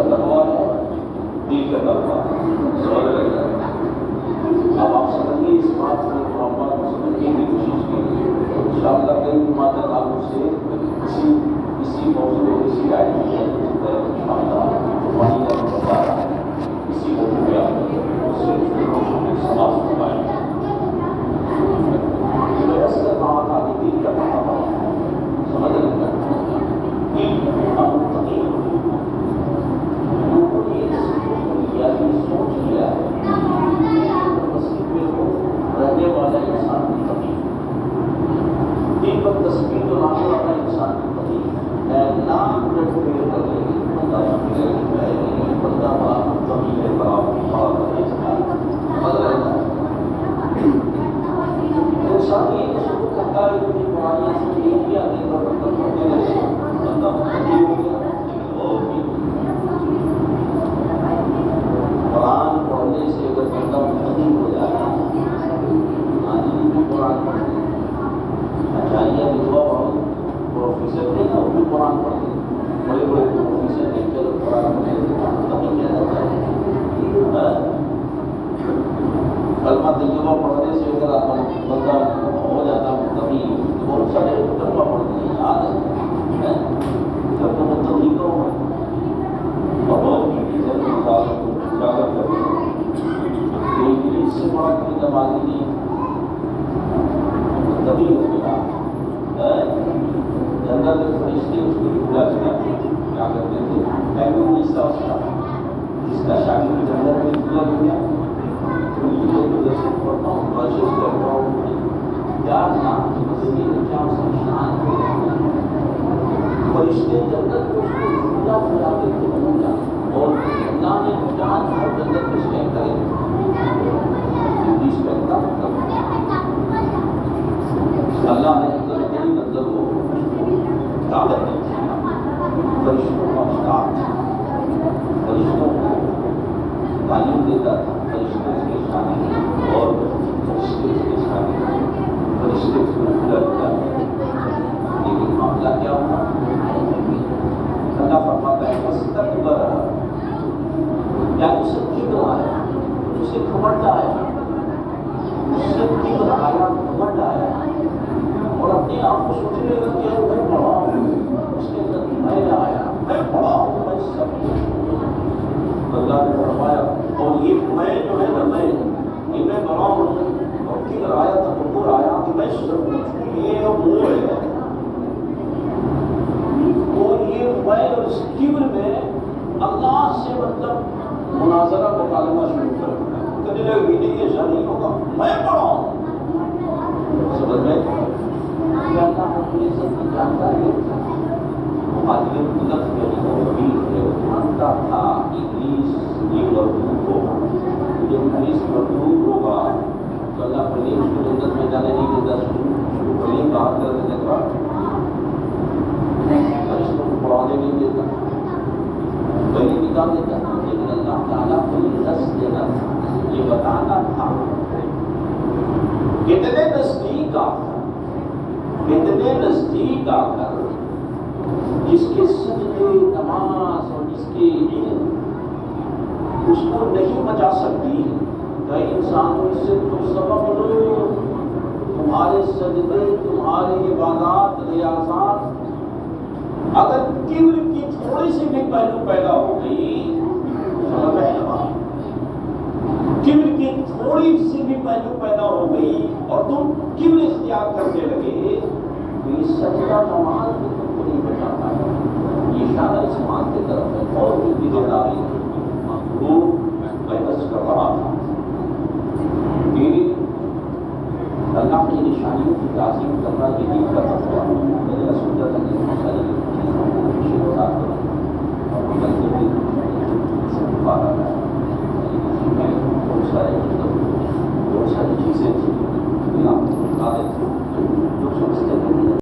کا تقویٰ ہے، دل کا تقویٰ ہے. سمجھ رہے ہیں؟ اب آپ سمجھیے اس بات کو، بات کو سمجھنے کی کوشش کیجیے. انشاءاللہ کئی جماعت تعلق سے اسی موضوع اسی آیت میں انشاءاللہ وہی بتا رہا ہے. اسی موضوع پہ آپ صرف سماج فرمائیں. ویسے کہا تھا کہ دل کا تقویٰ سمجھ رہے ہیں؟ دل المتقین لوگوں نے سوچ لیا ہے مسجد میں وہ رہنے والا انسان کی تقویٰ، دل پر تصویر تو لانے والا انسان کی تقویٰ ہے. نام رٹ کے بندہ بندہ بڑا تقویٰ ہے، بڑا بدل رہتا ہے. انسان یہ شروع کرتا ہے کہ پرانی سے یہ کیا نہیں تو مطلب ہوتے رہے بندہ تقویٰ ہو گیا. قرآن پڑھنے سے اگر بندہ متقی ہو جائے، آدمی بھی قرآن پڑھتے ہیں. اچھائیہ لکھوا بہت پروفیسر تھے نا، وہ بھی قرآن پڑھتے ہیں. بڑے بڑے پروفیسر نے چلو قرآن پڑھتے تھے، متقی کیا جاتا ہے. کلمہ طیبہ پڑھنے سے اگر آپ بندہ ہو جاتا متقی، بہت سارے کلمہ پڑھتے ہیں یاد ہے جب تو متقی کو بہت مثال اجاگر کرتے ہیں. اس سے بڑا کوئی نمازی نہیں متقی ہو گیا. جنرل میں فرشتے اس کو بھولا کیا کرتے تھے، اس کا جس کا شاگرد جنرل میں بھولا گیا پڑھتا ہوں کوشش کرتا ہوں کیا نام کی مسئلے کیا اس کی شان ہے. فرشتے جنت کو اس کو بھولا بھولا دیتے بھولا، اور اللہ نے جان ہر جنت میں شہر کرے اللہ نے مطلب وہ طاقت دی تھی. فرشتوں کا استاد فرشتوں کو تعلیم دیتا تھا. فرشتے اس کے شامل اور فرشتے اس کے شامل فرشتے اس کو بھولا بھولا. لیکن معاملہ کیا ہوا؟ اللہ فرماتا ہے مستقبر یا اسے کبر آیا، اسے گھمنڈ آیا، اسے کبر آیا، گھمنڈ آیا، اور اپنے آپ کو سوچنے لگا کہ میں بڑا ہوں. اس کے اندر میں آیا، میں بڑا ہوں، میں سب کچھ ہوں. اللہ نے فرمایا اور یہ میں جو ہے نا میں یہ میں بڑا ہوں، اور کبر آیا تکبر آیا کہ میں سب کچھ ہوں، یہ وہ ہے. تو یہ میں اور اس کبر میں اللہ سے مطلب مناظرہ مکالمہ شروع کر دیا. کہنے لگے کہ نہیں ایسا نہیں ہوگا، میں بڑا ہوں. سمجھ میں اللہ اپنی عزت کی جانکاری عالم قدرت جو ہے وہ امیر ہے، وہ مانتا تھا ابلیس یہ مردود ہوگا. جب ابلیس مردود ہوگا تو اللہ پہلے اس کو جنت میں جانے نہیں دیتا، شروع پہلے بات کرنے لگا، فرشتوں کو پڑھانے نہیں دیتا، پہلے نکال دیتا. لیکن اللہ تعالیٰ کو یہ دس دینا تھا، یہ بتانا تھا کتنے نزدیک آ کر جس کے سجدے نماز اور جس کے علم اس کو نہیں بچا سکتی. کئی انسانوں سے تم سبب لو، تمہارے سجدے، تمہارے عبادات، ریاضات اگر کبر کی تھوڑی سی بھی پہلو پیدا ہو گئی، کبر کی تھوڑی سی بھی پہلو پیدا ہو گئی اور تم کبر اختیار کرنے لگے تو یہ سجدہ نماز بھی تم کو نہیں بچا پائے. یہ اشارہ اس بات کی طرف ہے. اور بھی بگڑ آ رہی ہے. میں بس کر رہا تھا